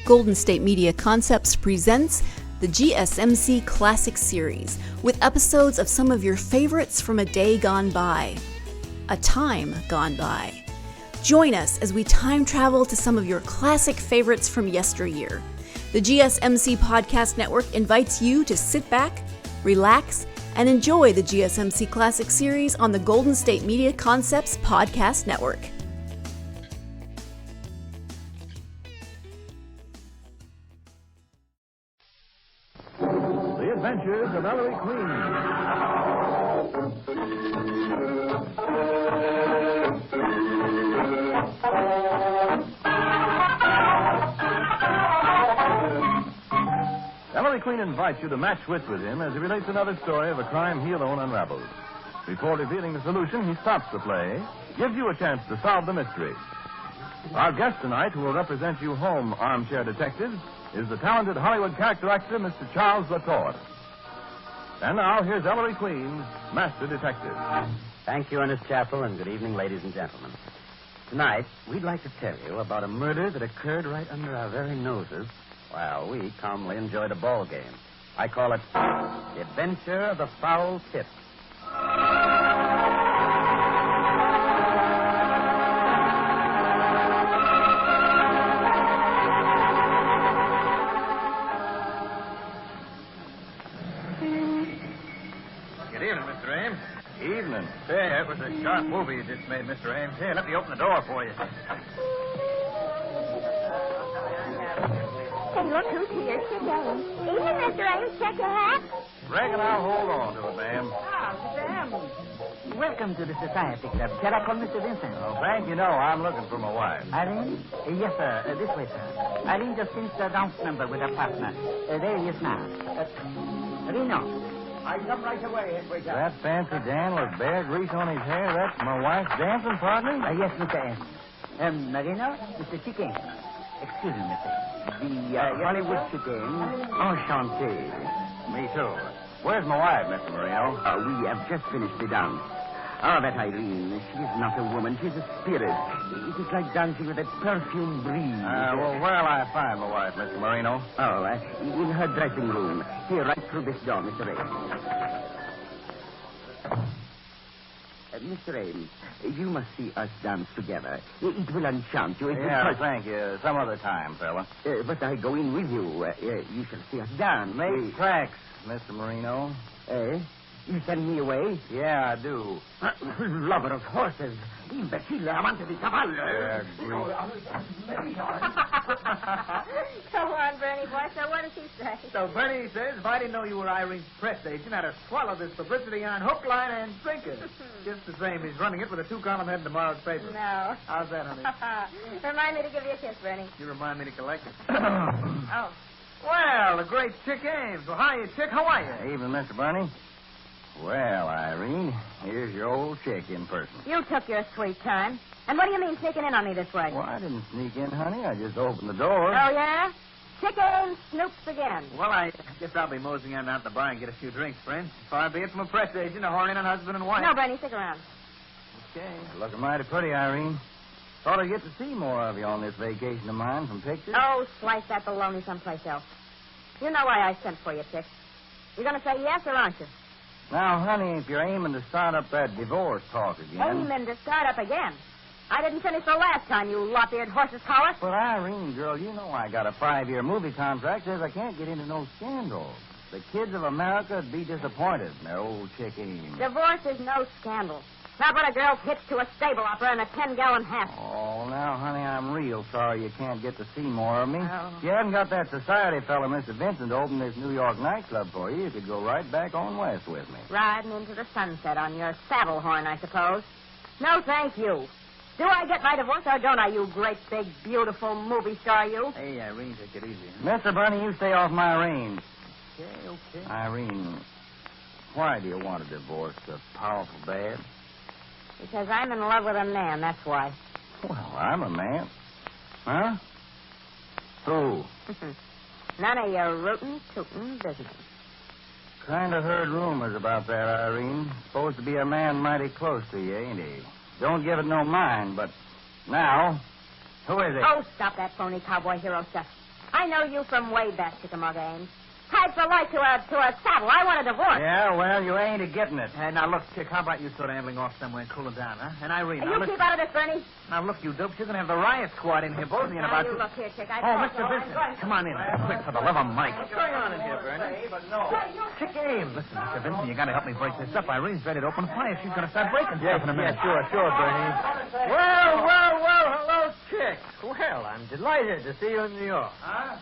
Golden State Media Concepts presents the GSMC Classics series with episodes of some of your favorites from a day gone by, a time gone by. Join us as we time travel to some of your classic favorites from yesteryear. The GSMC Podcast Network invites you to sit back, relax, and enjoy the GSMC Classics series on the Golden State Media Concepts Podcast Network. The Adventures of Ellery Queen. Ellery Queen invites you to match wits with him as he relates another story of a crime he alone unravels. Before revealing the solution, he stops the play, gives you a chance to solve the mystery. Our guest tonight, who will represent you home armchair detectives, is the talented Hollywood character actor, Mr. Charles Latour. And now, here's Ellery Queen, Master Detective. Thank you, Ernest Chappell, and good evening, ladies and gentlemen. Tonight, we'd like to tell you about a murder that occurred right under our very noses while we calmly enjoyed a ball game. I call it The Adventure of the Foul Tip. Good evening, Mr. Ames. Evening. Say, that was a sharp movie you just made, Mr. Ames. Here, let me open the door for you. Hey, look who's here. Sit down. Evening, Mr. Ames. Check your hat. Reckon I'll hold on to it, ma'am. Sam. Welcome to the Society Club. Shall I call Mr. Vincent? Oh, thank you. No, I'm looking for my wife. Irene? Yes, sir. This way, sir. Irene just finished the dance number with her partner. There he is now. Reno. I come right away, Edward. That fancy Dan with bear grease on his hair, that's my wife's dancing partner? Yes, Mr. M. Reno, Mr. Chicken. Excuse me, Mr. The Hollywood Chicken. Enchanté. Me too. Where's my wife, Mr. Marino? We have just finished the dance. Oh, that Irene, she's not a woman, she's a spirit. It is like dancing with that perfume breeze. Well, where'll I find my wife, Mr. Marino? Oh, in her dressing room. Here, right through this door, Mr. Ames. Mr. Ames, you must see us dance together. It will enchant you. Thank you. Some other time, fella. But I go in with you. You shall see us dance. Make tracks, Mr. Marino. You send me away? Yeah, I do. Lover of horses. Imbecile, amante di cavallo. Go on, Bernie, boy. So what does he say? So Bernie says, if I didn't know you were Irene's press agent, I'd have swallowed this publicity on hook, line, and sinker. Just the same, he's running it with a two-column head in tomorrow's paper. No. How's that, honey? Remind me to give you a kiss, Bernie. You remind me to collect it. Oh. Well, the great Chick Ames. Well, hiya, Chick. How are you? Evening, Mr. Bernie. Well, Irene, here's your old chick in person. You took your sweet time. And what do you mean sneaking in on me this way? Well, I didn't sneak in, honey. I just opened the door. Oh, yeah? Chicken snoops again. Well, I guess I'll be moseying on down to the bar and get a few drinks, friend. Far be it from a press agent to whoring in on husband and wife. No, Bernie, stick around. Okay. You're looking mighty pretty, Irene. Thought I'd get to see more of you on this vacation of mine from pictures. Oh, slice that baloney someplace else. You know why I sent for you, Chick. You're going to say yes or aren't you? Now, honey, if you're aiming to start up that divorce talk again... Aiming to start up again. I didn't finish the last time, you lop-eared horse's collar. But, Irene, girl, you know I got a 5-year movie contract. Says I can't get into no scandal. The kids of America would be disappointed in their old chick Ames. Divorce is no scandal. Not when a girl's hitched to a stable opera in a 10-gallon hat. Oh, now, honey, I'm real sorry you can't get to see more of me. Oh. If you hadn't got that society fella, Mr. Vincent, to open this New York nightclub for you, you could go right back on west with me. Riding into the sunset on your saddle horn, I suppose. No, thank you. Do I get my divorce or don't I, you great, big, beautiful movie star, you? Hey, Irene, take it easy. Mr. Bernie, you stay off my range. Okay. Irene, why do you want a divorce so powerful bad? Because I'm in love with a man, that's why. Well, I'm a man. Huh? Who? None of your rootin', tootin' business. Kind of heard rumors about that, Irene. Supposed to be a man mighty close to you, ain't he? Don't give it no mind, but now, who is it? Oh, stop that phony cowboy hero stuff. I know you from way back, Chickamauga Ames. Tied for life to a saddle. I want a divorce. Yeah, well, you ain't a-getting it. Hey, now, look, Chick, how about you sort of ambling off somewhere and cooling down, huh? And Irene, You keep out of this, Bernie. Now, look, you dopes, you're going to have the riot squad in here, both of you, in Now, about... you look here, Chick. Mr. Vincent, come on in. Quick, for the love of Mike. What's going on in here, Bernie? But no. Chick Ames. Listen, Mr. Vincent, you got to help me break this up. Irene's ready to open fire. She's going to start breaking stuff in a minute. Sure, Bernie. Well, hello, Chick. Well, I'm delighted to see you in New York. Huh?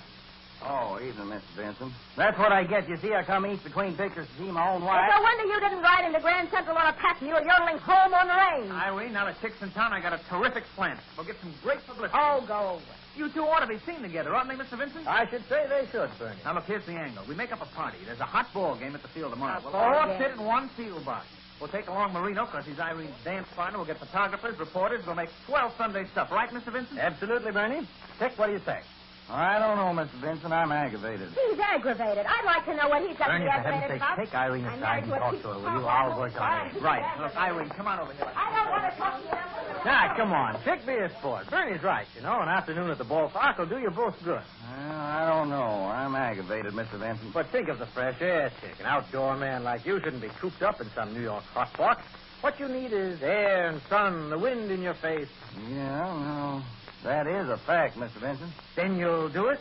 Oh, evening, Mr. Benson. That's what I get. You see, I come east between pictures to see my own wife. It's no wonder you didn't ride into Grand Central on a pack mule yodeling home on the range. Irene, now that Chick's in town, I got a terrific plan. We'll get some great publicity. Oh, go away. You two ought to be seen together, oughtn't they, Mr. Vincent? I should say they should, Bernie. Now, look, here's the angle. We make up a party. There's a hot ball game at the field tomorrow. We'll ball all game. sit in one field box. We'll take along Marino, because he's Irene's dance partner. We'll get photographers, reporters. We'll make swell Sunday stuff. Right, Mr. Vincent? Absolutely, Bernie. Chick, what do you say? I don't know, Mr. Vincent. I'm aggravated. He's aggravated. I'd like to know what he's got to be aggravated about. take Irene I'm aside married and to a talk cheap to her, will punk. you? I'll work on it. Right. Look, Irene, come on over here. I don't want to talk to you. Now, come on. Chick, be a sport. Bernie's right. You know, an afternoon at the ballpark will do you both good. Well, I don't know. I'm aggravated, Mr. Vincent. But think of the fresh air, Chick. An outdoor man like you shouldn't be cooped up in some New York hot box. What you need is air and sun, the wind in your face. Yeah, well, that is a fact, Mr. Vincent. Then you'll do it?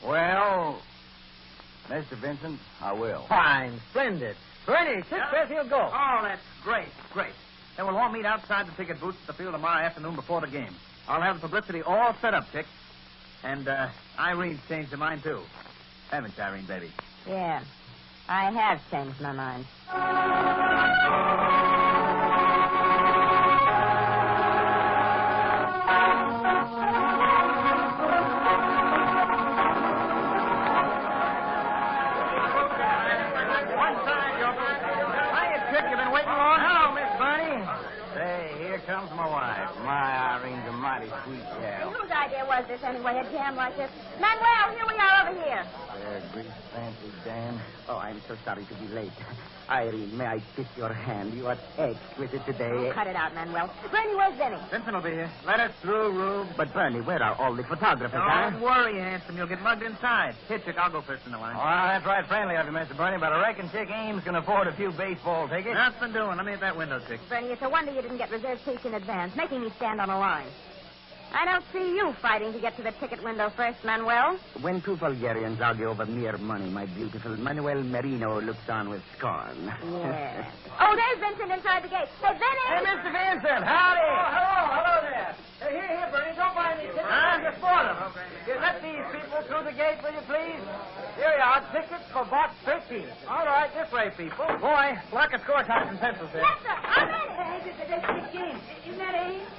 Well, Mr. Vincent, I will. Fine. Splendid. Bernie, Chick says he'll go. Oh, that's great. Then we'll all meet outside the ticket booths at the field tomorrow afternoon before the game. I'll have the publicity all set up, Chick. And Irene's changed her mind, too. Haven't you, Irene, baby? Yeah, I have changed my mind. Comes my wife. My Irene's a mighty sweet gal. Whose idea was this anyway, a jam like this? Manuel, here we are over here. There, grease fancy, Dan. Oh, I'm so sorry to be late. Irene, may I kiss your hand? You are exquisite today. Oh, cut it out, Manuel. Bernie, where's Vinny? Vincent will be here. Let us through, Rube. But, Bernie, where are all the photographers, Don't worry, handsome. You'll get mugged inside. Here, Chick, I'll go first in the line. Oh, that's right friendly of you, Mr. Bernie, but I reckon Chick Ames can afford a few baseball tickets. Nothing doing. Let me at that window, Chick. Bernie, it's a wonder you didn't get reserved seats in advance, making me stand on a line. I don't see you fighting to get to the ticket window first, Manuel. When two Bulgarians argue over mere money, my beautiful, Manuel Marino looks on with scorn. Yeah. Oh, there's Vincent inside the gate. Hey, Vinny! Hey, Mr. Vincent, howdy! Oh, hello there. Here, Bernie, don't buy any tickets. I'm just for them. You let these people through the gate, will you, please? Here you are, tickets for box 13. All right, this way, people. Boy, block a score cards and pencils there. Yes, sir. I'm in. Hey, this is James. Isn't that Ames?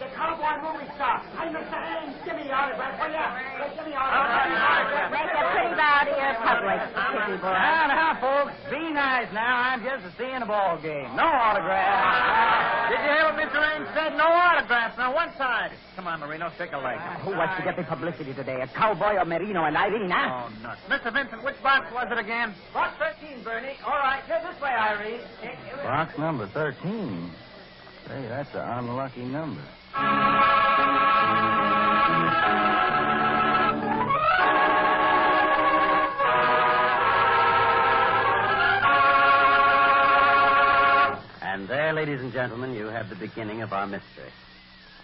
The cowboy movie star. Hey, Mr. Ames, give me your autograph, will ya? Give me your autograph. Make a pretty bow to your public, pretty boy. Now, folks, be nice now. I'm just seeing a ball game. No autograph. Did you hear what Mr. Ames said? No autographs. Now, one side. Come on, Marino, stick a leg. Who wants to get the publicity today? A cowboy or Marino and Irene, huh? Oh, nuts. Mr. Vincent, which box was it again? Box 13, Bernie. All right, here this way, Irene. Box number 13. Say, that's an unlucky number. And there, ladies and gentlemen, you have the beginning of our mystery.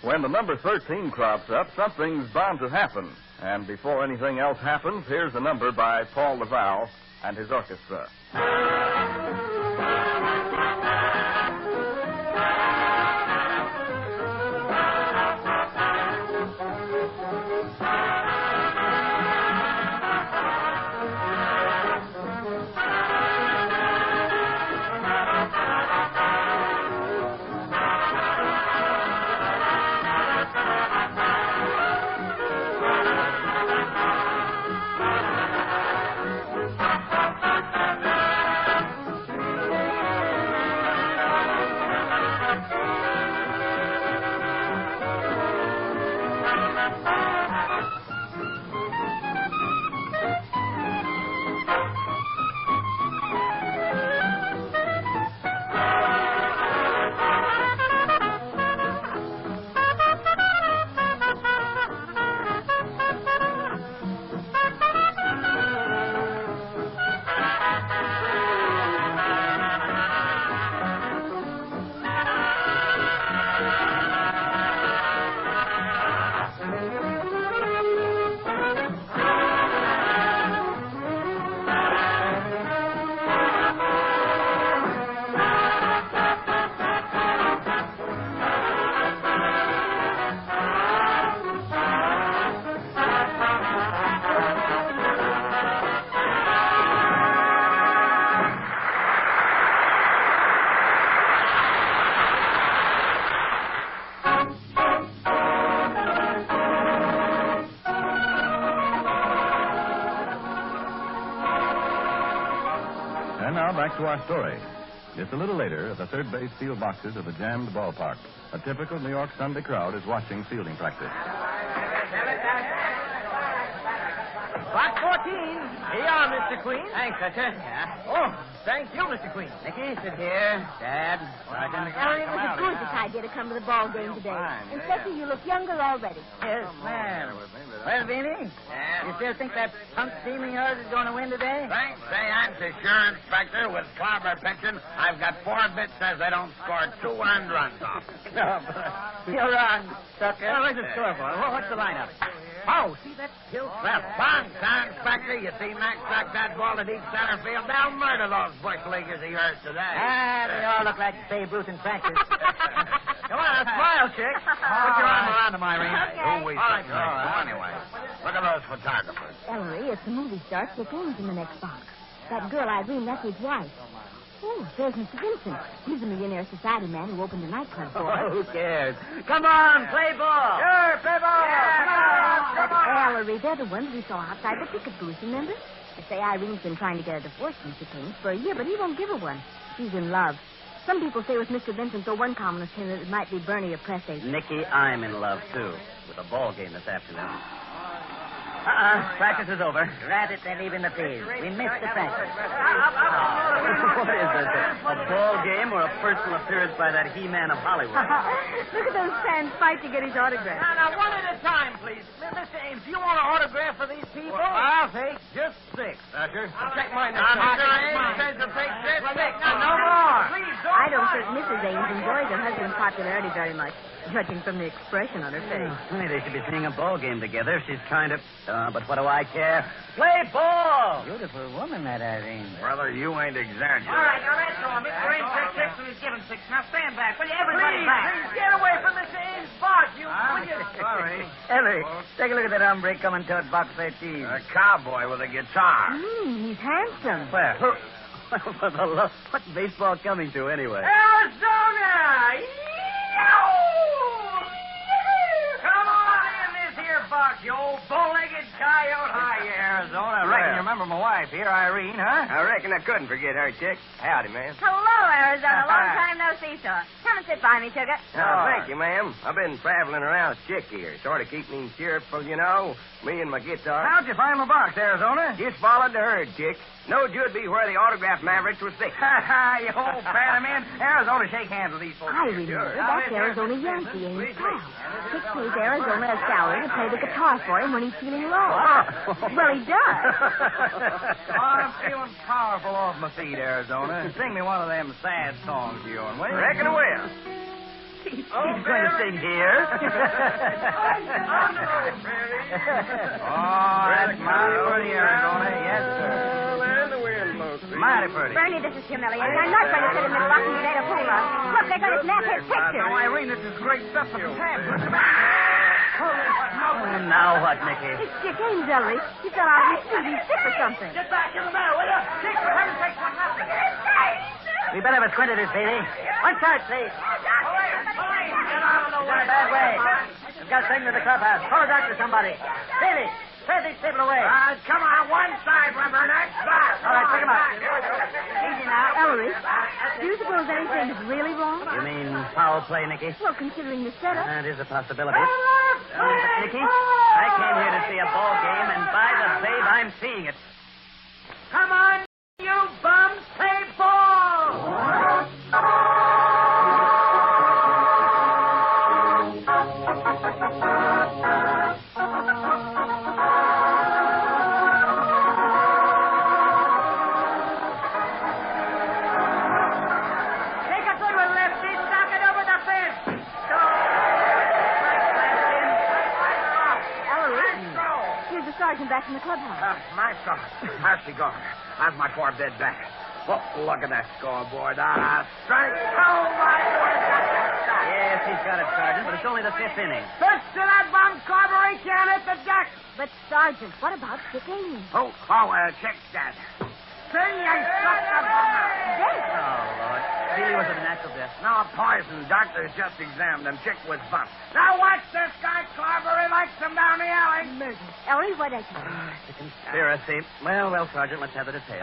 When the number 13 crops up, something's bound to happen. And before anything else happens, here's a number by Paul Laval and his orchestra. back to our story. It's a little later at the third base field boxes of the jammed ballpark. A typical New York Sunday crowd is watching fielding practice. Box 14. Here you are, Mr. Queen. Thanks, Hutcher. Yeah. Oh, thank you, Mr. Queen. Nicky, sit here. Dad, Sergeant. Ellery, it was a gorgeous idea to come to the ball game today. And Ceci, you look younger already. Yes, ma'am. Well, Beanie, you still think that punk team of yours is going to win today? Thanks, say I'm the sure inspector with clobber pitching. I've got 4 bits says they don't score 2 earned runs off. No, you're wrong, sucker. Oh, where's the scoreboard? What's the lineup? Oh, see that hill Well, fun, sir, Inspector. You see Mac struck that ball to deep center field. They'll murder those bush leaguers of yours today. They all look like Babe Ruth in practice. Come on, smile, chick. Put your arm around him, Irene. Okay. Who we All right, think next? Well, anyway, look at those photographers. Ellery, it's the movie star Chick Ames in the next box. That girl, Irene, that's his wife. Oh, there's Mr. Vincent. He's a millionaire society man who opened a nightclub for us. Who cares? Come on, play ball. Sure, play ball. Come on. Ellery, they're the ones we saw outside the ticket booth, remember? They say Irene's been trying to get a divorce from Chick Ames for a year, but he won't give her one. She's in love. Some people say with Mr. Vincent, though one columnist said that it might be Bernie or press agent. Nicky, I'm in love, too, with a ball game this afternoon. Practice is over. Rat it, they're leaving the field. We missed the practice. What is this? A ball game or a personal appearance by that He-Man of Hollywood? Look at those fans fight to get his autograph. Now, one at a time, please. Mr. Ames, do you want an autograph for these people? I'll take just 6, Usher. I'll take mine. Mr. Ames says to take 6. No more. Please, don't. I don't think Mrs. Ames enjoys her husband's popularity very much, judging from the expression on her face. Maybe they should be seeing a ball game together if she's trying to... but what do I care? Play ball! Beautiful woman, that Irene. Brother, you ain't exaggerating. All right, now that's all. Mr. Ames takes 6 and he's given 6. Now stand back. Will you, everybody back? Please, get away from Mr. Ames' box, you. Will you? Sorry. Ellery, take a look at that hombre coming toward box 13. A cowboy with a guitar. He's handsome. Where? For the love... What's baseball coming to, anyway? Arizona! Come on in this here box, you old bow-legged coyote. Hi, Arizona. I reckon you remember my wife here, Irene, huh? I reckon I couldn't forget her, Chick. Howdy, ma'am. Hello, Arizona. Long time no see, sir. Come and sit by me, sugar. Oh, thank you, ma'am. I've been traveling around with Chick here, sort of keeping him cheerful, you know. Me and my guitar. How'd you find my box, Arizona? Just followed the herd, Chick. Knowed you'd be where the autograph mavericks were sick. Ha ha, you old man. Arizona, shake hands with these folks. I remember. That's Arizona Yankee and his pal. Chick pays Arizona a salary to play the guitar for him when he's feeling low. Well, he does. I'm feeling powerful off my feet, Arizona. Sing me one of them sad songs of yours, will you? Reckon I will. He's going to sing here. That's mighty pretty, Arizona. Yes, sir. And the wind blows. Mighty pretty. Bernie, this is humiliating. I'm not going to sit in the box and be made a fool of. Look, they're going to snap his picture. Now, Irene, this is great stuff for the tablet. Now what, Nicky? It's Chick Ames, Ellery. He fell out of his seat. He's sick or something. Get back in the middle, will you? Chick, for heaven's sake, what's happening? We better have a squint at this, baby. One side, please. Get out of the way. Bad way. We've got to take him to the clubhouse. Call a doctor, somebody. Bailey, clear these people away. Come on, one side, Rubberneck. All right, pick him up. Easy now. Ellery, do you suppose anything is really wrong? You mean foul play, Nicky? Well, considering the setup. That is a possibility. Nicky, I came here to see a ball game, and by the babe, I'm seeing it. Come on, you bums. Play ball. Take a good one, Lefty. Knock it over the fence. Ellery, here's the sergeant back in the clubhouse. My God. How's she gone? How's my poor dead back? Oh, look at that scoreboard. Strike. Oh, my word. Yes, he's got it, Sergeant, but it's only the 5th inning. Pitch to that bum Carberry can hit the deck. But, Sergeant, what about Chick Ames? Check that. See, I struck the bum out. Dead. Oh, Lord. Really was it a natural death? No poison. Doctors just examined him. Chick was bumped. Now watch this guy, Clark. robbery likes them down the alley. Murder. Ellery, what is it? It's a conspiracy. Well, Sergeant, let's have the details.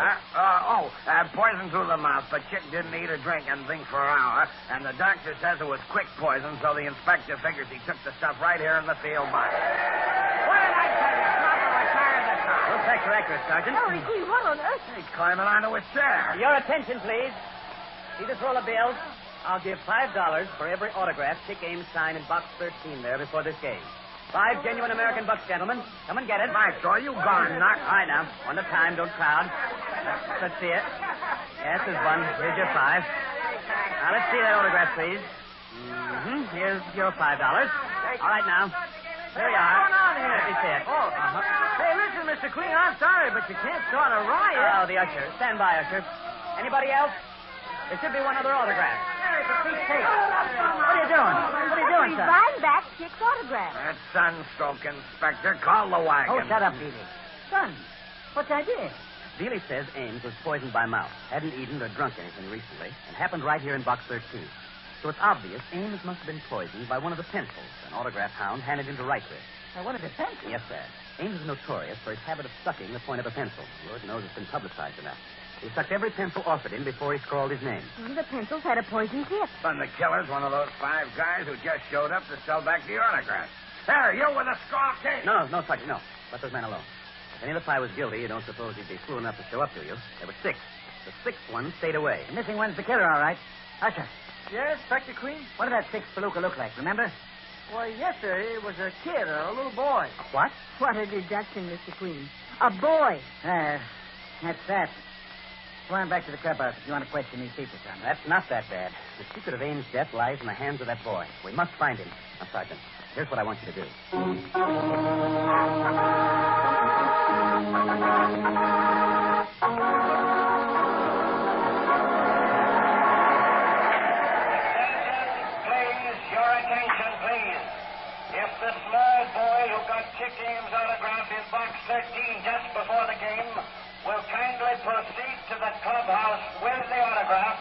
Poison through the mouth, but Chick didn't eat or drink anything for an hour, and the doctor says it was quick poison, so the inspector figures he took the stuff right here in the field box. What did I tell you? Proper return of the car. Those facts are accurate, Sergeant. Ellery, gee, what on earth? He's climbing onto a chair. Your attention, please. See this roll of bills? I'll give $5 for every autograph Chick Ames signed in box 13 there before this game. 5 genuine American bucks, gentlemen. Come and get it. Maestro, you gone, knock. All right, now. One at a time. Don't crowd. Let's see it. Yes, there's one. Here's your 5. Now, let's see that autograph, please. Here's your $5. All right, now. There you are. What's going on here? Let me see it. Hey, listen, Mr. Queen, I'm sorry, but you can't start a riot. Oh, the usher. Stand by, usher. Anybody else? There should be one other autograph. Hey, for Pete's sake. What are you doing? What are you doing, He's son? buying back Chick's autograph. That's sunstroke, Inspector. Call the wagon. Oh, shut up, Beely. Son, what's the idea? Beely says Ames was poisoned by Marlowe, hadn't eaten or drunk anything recently, and happened right here in box 13. So it's obvious Ames must have been poisoned by one of the pencils an autograph hound handed him to write with. What is it, pencil? Yes, sir. Ames is notorious for his habit of sucking the point of a pencil. Lord knows it's been publicized enough. He sucked every pencil offered him before he scrawled his name. The pencils had a poison tip. And the killer's one of those 5 guys who just showed up to sell back the autograph. There, you with a straw case. No, Sergeant, no. Let those men alone. If any of the 5 was guilty, you don't suppose he'd be fool enough to show up to you. There were 6. The 6th one stayed away. The missing one's the killer, all right. Usher, Yes, Inspector Queen? what did that 6th palooka look like, remember? Why, yes, sir. It was a kid, a little boy. What? What a deduction, Mr. Queen. A boy. That's that. Go on back to the clubhouse if you want to question these people, son. That's not that bad. The secret of Ames' death lies in the hands of that boy. We must find him. Now, Sergeant, here's what I want you to do. Please, your attention, please. If the small boy who got Chick Ames' autograph in box 13 just before the game will kindly proceed to the clubhouse with the autograph,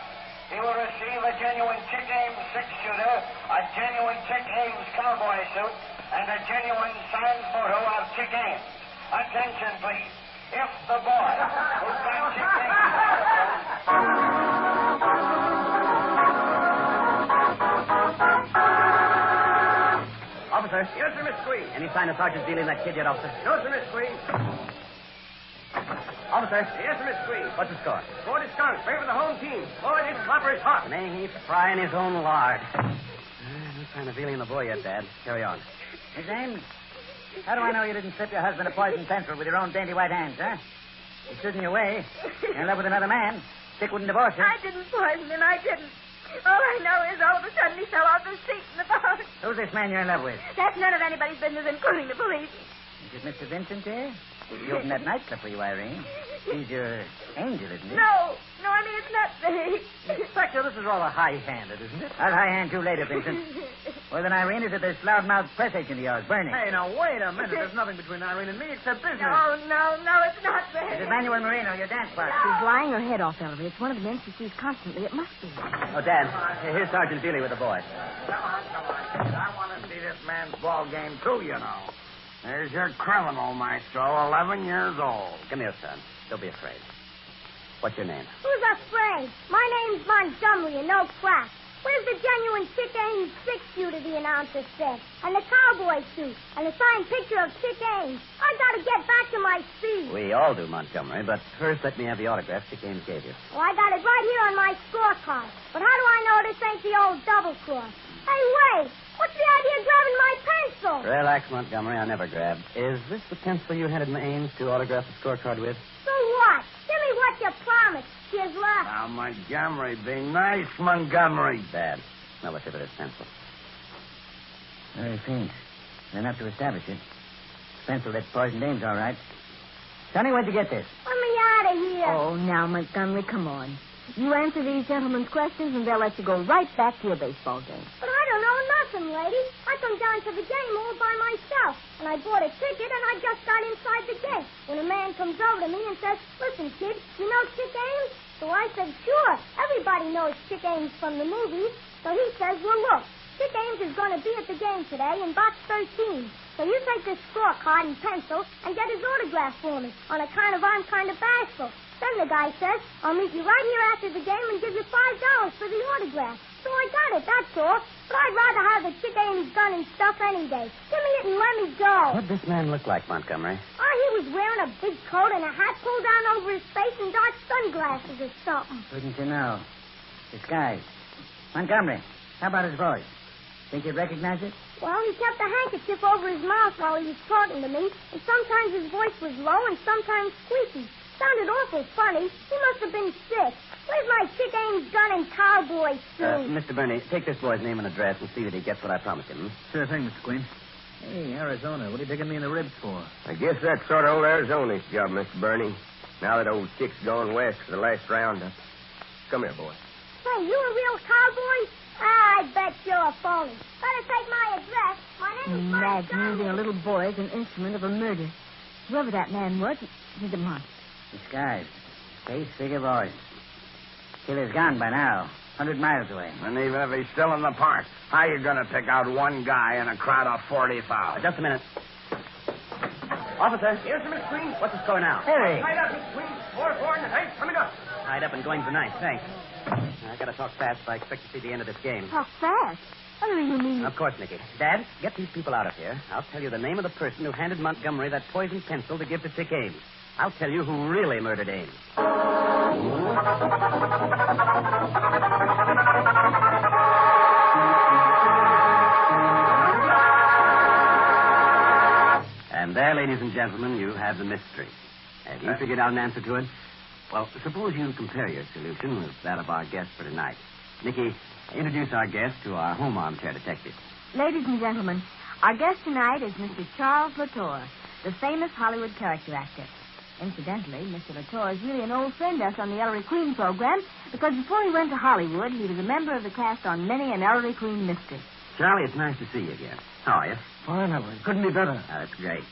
he will receive a genuine Chick Ames 6-shooter, a genuine Chick Ames cowboy suit, and a genuine signed photo of Chick Ames. Attention, please. If the boy who got Chick Officer. Yes, sir, Miss Queen. Any sign of Sergeant Beely and that kid yet, officer? No, sir, Miss Queen. Officer. Yes, sir, Miss Queen. What's the score? 4 to skunk. Favor the home team. Boy, this flopper is hot. May he fry in his own lard. No sign of Beely and the boy yet, Dad. Carry on. Miss Ames, how do I know you didn't slip your husband a poison pencil with your own dainty white hands, huh? You stood in your way. You're in love with another man. Chick wouldn't divorce you. I didn't poison him. I didn't. All I know is all of a sudden he fell off the seat in the box. Who's this man you're in love with? That's none of anybody's business, including the police. Is it Mr. Vincent here? He opened that nightclub for you, Irene. He's your angel, isn't he? No, I mean, it's not big. Inspector, this is rather high-handed, isn't it? I'll high hand you later, Vincent. Well, then, Irene, is it this loudmouth press agent of yours, Bernie? Hey, now, wait a minute. There's nothing between Irene and me except business. No, it's not big. Is it Manuel Marino, your dance partner? She's lying her head off, Ellery. It's one of the men she sees constantly. It must be. Oh, Dad, here's Sergeant Beely with the boy. Come on. I want to see this man's ball game, too, you know. There's your criminal, Maestro, 11 years old. Come here, son. Don't be afraid. What's your name? Who's afraid? My name's Montgomery, and no crack. Where's the genuine Chick Ames 6-shooter, the announcer said, and the cowboy suit, and a signed picture of Chick Ames? I gotta get back to my speed. We all do, Montgomery, but first let me have the autograph Chick Ames gave you. Oh, I got it right here on my scorecard. But how do I know this ain't the old double cross? Hey, wait! What's the idea of grabbing my pencil? Relax, Montgomery. I never grabbed. Is this the pencil you handed Ames to autograph the scorecard with? So what? Give me what you promised, Chisler. Now, Montgomery, be nice, Montgomery. Dad, now let's look at this pencil. Very faint. Enough to establish it. Pencil that's poisoned Ames, all right. Sonny, where'd you get this? Let me out of here. Oh, now, Montgomery, come on. You answer these gentlemen's questions, and they'll let you go right back to your baseball game. But I don't know nothing, lady. I come down to the game all by myself, and I bought a ticket, and I just got inside the gate. When a man comes over to me and says, "Listen, kid, you know Chick Ames?" So I said, "Sure. Everybody knows Chick Ames from the movies." So he says, "Well, look, Chick Ames is going to be at the game today in box 13. So you take this scorecard and pencil and get his autograph for me on account of I'm kind of bashful. Then the guy says, I'll meet you right here after the game and give you $5 for the autograph. So I got it, that's all. But I'd rather have the Chick Ames gun and stuff any day. Give me it and let me go. What'd this man look like, Montgomery? Oh, he was wearing a big coat and a hat pulled down over his face and dark sunglasses or something. Wouldn't you know? Disguised. Montgomery, how about his voice? Think you'd recognize it? Well, he kept a handkerchief over his mouth while he was talking to me, and sometimes his voice was low and sometimes squeaky. Sounded awful funny. He must have been sick. Where's my Chick Ames gun and cowboy suit? Mr. Bernie, take this boy's name and address and see that he gets what I promised him. Sure thing, Mr. Queen. Hey, Arizona, what are you digging me in the ribs for? I guess that's sort of old Arizona's job, Mr. Bernie. Now that old Chick's gone west for the last roundup. Come here, boy. Say, you a real cowboy? I bet you're a phony. Better take my address. My name's Imagine using a little boy as an instrument of a murder. Whoever that man was, he's a monster. Disguised. Face, figure, voice. Killer's gone by now. 100 miles away. And even if he's still in the park, how you going to pick out one guy in a crowd of 40,000? Just a minute. Officer. Yes, Miss Queen? What's the score now? Hey. Tied up, Miss Queen. 4-4 in the ninth. Coming up. Tied up and going tonight. Thanks. I gotta talk fast if I expect to see the end of this game. Talk fast. What do you mean? Of course, Nicky. Dad, get these people out of here. I'll tell you the name of the person who handed Montgomery that poisoned pencil to give to Chick Ames. I'll tell you who really murdered Ames. And there, ladies and gentlemen, you have the mystery. Have you figured out an answer to it? Well, suppose you compare your solution with that of our guest for tonight. Nicky, introduce our guest to our home armchair detective. Ladies and gentlemen, our guest tonight is Mr. Charles Latour, the famous Hollywood character actor. Incidentally, Mr. Latour is really an old friend of us on the Ellery Queen program because before he went to Hollywood, he was a member of the cast on many an Ellery Queen mystery. Charlie, it's nice to see you again. How are you? Fine, Ellery. Couldn't be better. Oh, that's great.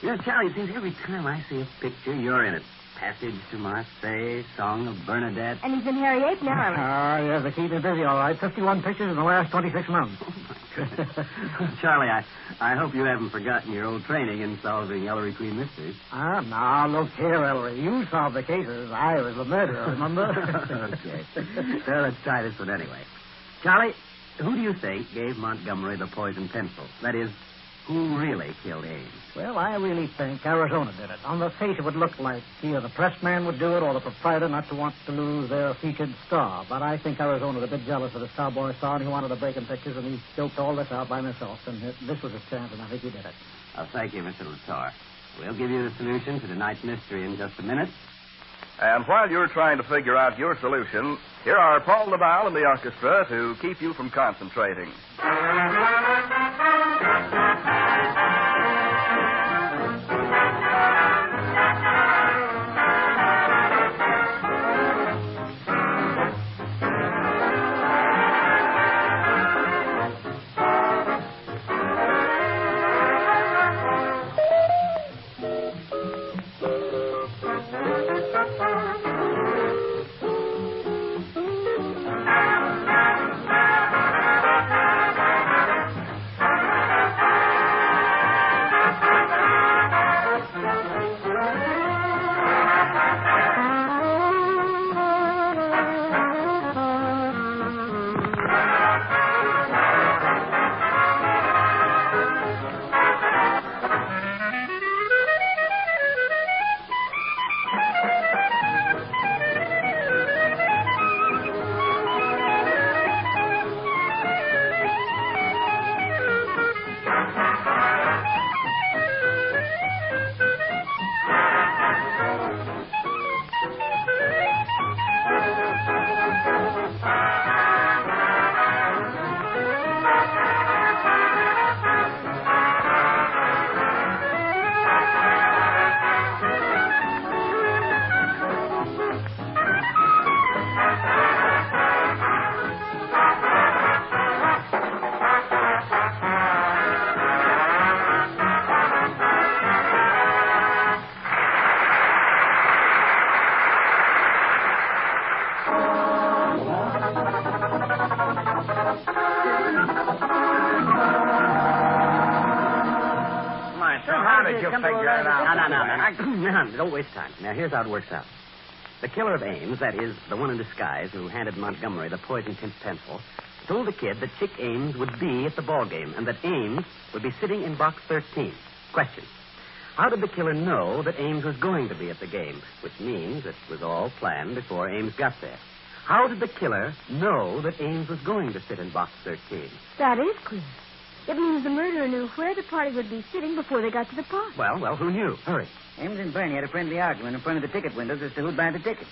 You know, Charlie, it seems every time I see a picture, you're in it. Passage to Marseille, Song of Bernadette. And he's in Harry Ape now. Yes, they keep me busy, all right. 51 pictures in the last 26 months. Oh, my goodness. Charlie, I hope you haven't forgotten your old training in solving Ellery Queen mysteries. Now, look here, Ellery. You solved the cases. I was the murderer, remember? Okay. Well, let's try this one anyway. Charlie, who do you think gave Montgomery the poison pencil? That is, who really killed Ames? Well, I really think Arizona did it. On the face, it would look like either the press man would do it or the proprietor not to want to lose their featured star. But I think Arizona's a bit jealous of his cowboy star, and he wanted to break in pictures, and he scoped all this out by himself. And this was his chance, and I think he did it. Oh, thank you, Mr. Latour. We'll give you the solution to tonight's mystery in just a minute. And while you're trying to figure out your solution, here are Paul LaBelle and the orchestra to keep you from concentrating. did you figure it out? No. Don't waste time. Now, here's how it works out. The killer of Ames, that is, the one in disguise who handed Montgomery the poison-tipped pencil, told the kid that Chick Ames would be at the ball game and that Ames would be sitting in box 13. Question. How did the killer know that Ames was going to be at the game? Which means it was all planned before Ames got there. How did the killer know that Ames was going to sit in box 13? That is clear. It means the murderer knew where the party would be sitting before they got to the park. Well, who knew? Hurry. Ames and Bernie had a friendly argument in front of the ticket windows as to who'd buy the tickets.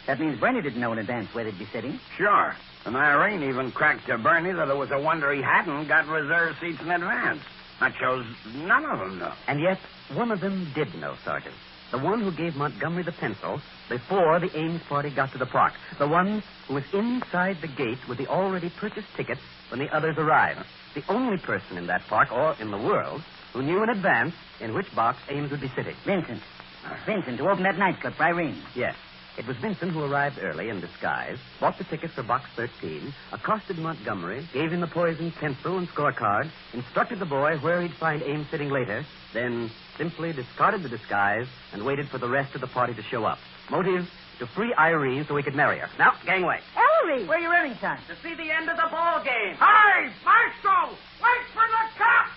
That means Bernie didn't know in advance where they'd be sitting. Sure. And Irene even cracked to Bernie that it was a wonder he hadn't got reserved seats in advance. That shows none of them know. And yet, one of them did know, Sergeant. The one who gave Montgomery the pencil before the Ames party got to the park. The one who was inside the gate with the already purchased tickets when the others arrived. The only person in that park, or in the world, who knew in advance in which box Ames would be sitting. Vincent, who opened that nightclub for Irene. Yes. It was Vincent who arrived early in disguise, bought the tickets for box 13, accosted Montgomery, gave him the poisoned pencil and scorecard, instructed the boy where he'd find Ames sitting later, then simply discarded the disguise and waited for the rest of the party to show up. Motive, to free Irene so he could marry her. Now, gangway. Ellery! Where are you running, son? To see the end of the ball game. Hey, Maestro! Wait for the cop!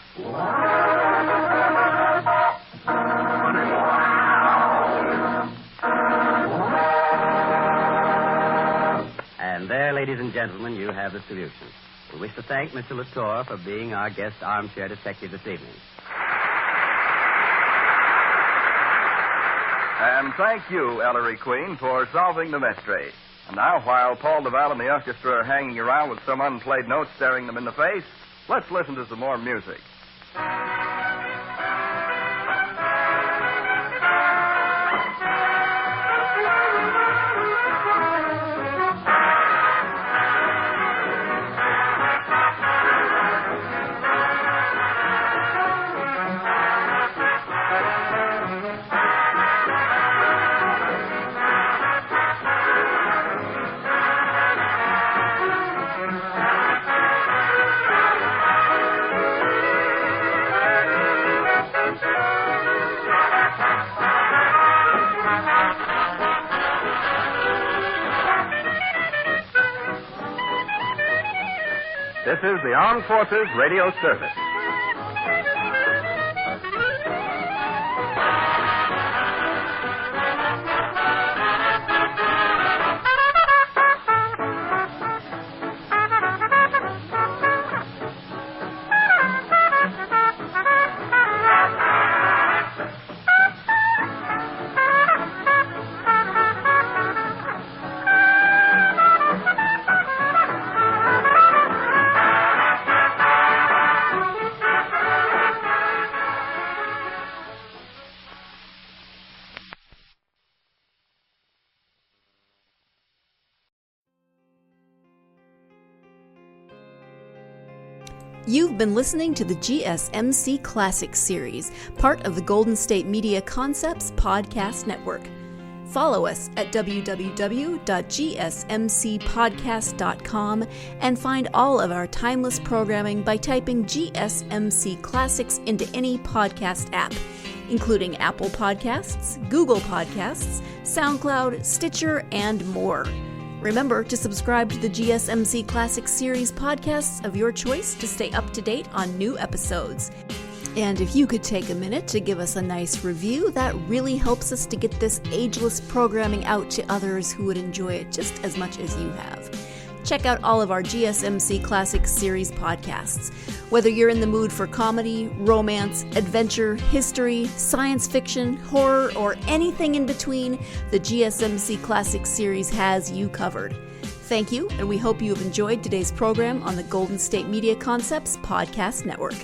And there, ladies and gentlemen, you have the solution. We wish to thank Mr. Latour for being our guest armchair detective this evening. And thank you, Ellery Queen, for solving the mystery. And now, while Paul DeVal and the orchestra are hanging around with some unplayed notes staring them in the face, let's listen to some more music. This is the Armed Forces Radio Service. You've been listening to the GSMC Classics series, part of the Golden State Media Concepts podcast network. Follow us at www.gsmcpodcast.com and find all of our timeless programming by typing GSMC Classics into any podcast app, including Apple Podcasts, Google Podcasts, SoundCloud, Stitcher, and more. Remember to subscribe to the GSMC Classics series podcasts of your choice to stay up to date on new episodes. And if you could take a minute to give us a nice review, that really helps us to get this ageless programming out to others who would enjoy it just as much as you have. Check out all of our GSMC Classics series podcasts. Whether you're in the mood for comedy, romance, adventure, history, science fiction, horror, or anything in between, the GSMC Classics series has you covered. Thank you, and we hope you have enjoyed today's program on the Golden State Media Concepts Podcast Network.